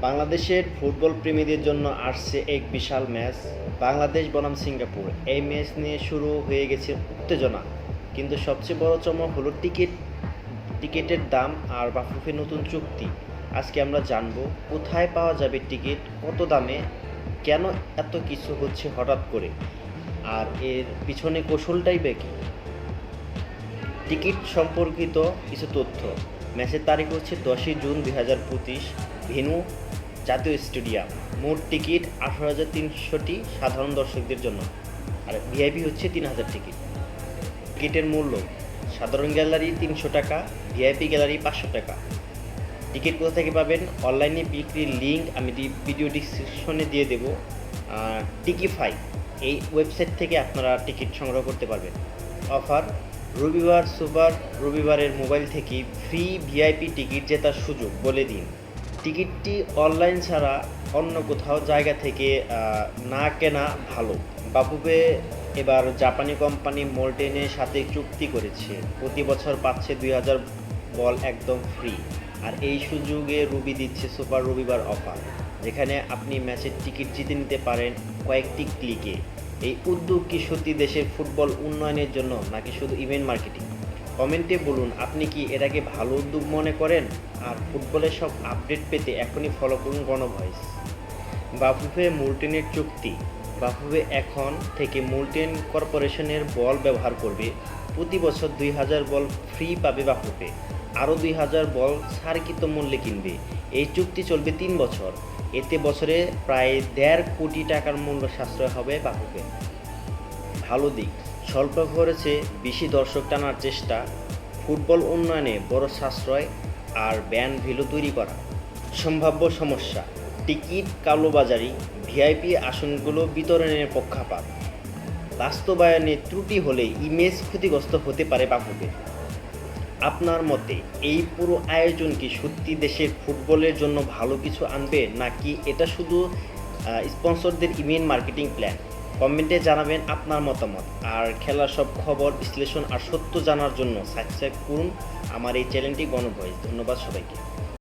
বাংলাদেশের ফুটবল প্রেমীদের জন্য আসছে এক বিশাল ম্যাচ, বাংলাদেশ বনাম সিঙ্গাপুর। এই ম্যাচ নিয়ে শুরু হয়ে গেছে উত্তেজনা, কিন্তু সবচেয়ে বড় চমক হলো টিকিটের দাম আর বাফুফের নতুন চুক্তি। আজকে আমরা জানবো কোথায় পাওয়া যাবে টিকিট, কত দামে, কেন এত কিছু হচ্ছে হঠাৎ করে, আর এর পিছনে কৌশলটাই বা কী। টিকিট সম্পর্কিত কিছু তথ্য। ম্যাচের তারিখ হচ্ছে 10ই জুন 2025, ভেন্যু জাতীয় স্টেডিয়াম। মোট টিকিট 18,300টি সাধারণ দর্শকদের জন্য, আর ভিআইপি হচ্ছে 3,000 টিকিট। টিকিটের মূল্য: সাধারণ গ্যালারি 300 টাকা, ভিআইপি গ্যালারি 500 টাকা। টিকিট কোথা থেকে পাবেন? অনলাইনে বিক্রির লিঙ্ক আমি ভিডিও ডিসক্রিপশনে দিয়ে দেবো। টিকিফাই এই ওয়েবসাইট থেকে আপনারা টিকিট সংগ্রহ করতে পারবেন। অফার: রবিবার সুপার রবিবারের মোবাইল থেকে ফ্রি ভিআইপি টিকিট জেতার সুযোগ। বলে দিন, টিকিটটি অনলাইন ছাড়া অন্য কোথাও জায়গা থেকে না কেনা ভালো। বাফুফে এবার জাপানি কোম্পানি মোল্টেনের সাথে চুক্তি করেছে, প্রতি বছর পাচ্ছে 2,000 বল একদম ফ্রি। আর এই সুযোগে রবি দিচ্ছে সুপার রবিবার অফার, যেখানে আপনি ম্যাচের টিকিট জিতে নিতে পারেন কয়েকটি ক্লিকে। এই উদ্যোগ কি সত্যি দেশের ফুটবল উন্নয়নের জন্য, নাকি শুধু ইভেন্ট মার্কেটিং? কমেন্টে বলুন, আপনি কি এটাকে ভালো উদ্যোগ মনে করেন? আর ফুটবলের সব আপডেট পেতে এখনই ফলো করুন গণভয়েস। বাফুফে মোল্টেনের চুক্তি: বাফুফে এখন থেকে মোল্টেন কর্পোরেশনের বল ব্যবহার করবে। প্রতি বছর 2,000 বল ফ্রি পাবে বাফুফে, আরও 2,000 বল ছাড়কৃত মূল্যে কিনবে। এই চুক্তি চলবে 3 বছর। এতে বছরে প্রায় 1.5 কোটি টাকার মূল্য সাশ্রয় হবে বাফুফে। ভালো দিক: স্বল্প খরচে বেশি দর্শক টানার চেষ্টা, ফুটবল উন্নয়নে বড় সাশ্রয়, আর ব্যান্ড ভ্যালু তৈরি করা। সম্ভাব্য সমস্যা: টিকিট কালোবাজারি, ভিআইপি আসনগুলো বিতরণের পক্ষপাত। বাস্তবায়নে ত্রুটি হলে ইমেজ ক্ষতিগ্রস্ত হতে পারে বাফুফে। আপনার মতে এই পুরো আয়োজন কি সত্যি দেশের ফুটবলের জন্য ভালো কিছু আনবে, নাকি এটা শুধু স্পন্সরদের ইভেন্ট মার্কেটিং প্ল্যান? কমেন্টে জানাবেন আপনার মতামত। আর খেলার সব খবর, বিশ্লেষণ আর সত্য জানার জন্য সাবস্ক্রাইব করুন আমার এই চ্যানেলটি গণভয়েস। ধন্যবাদ সবাইকে।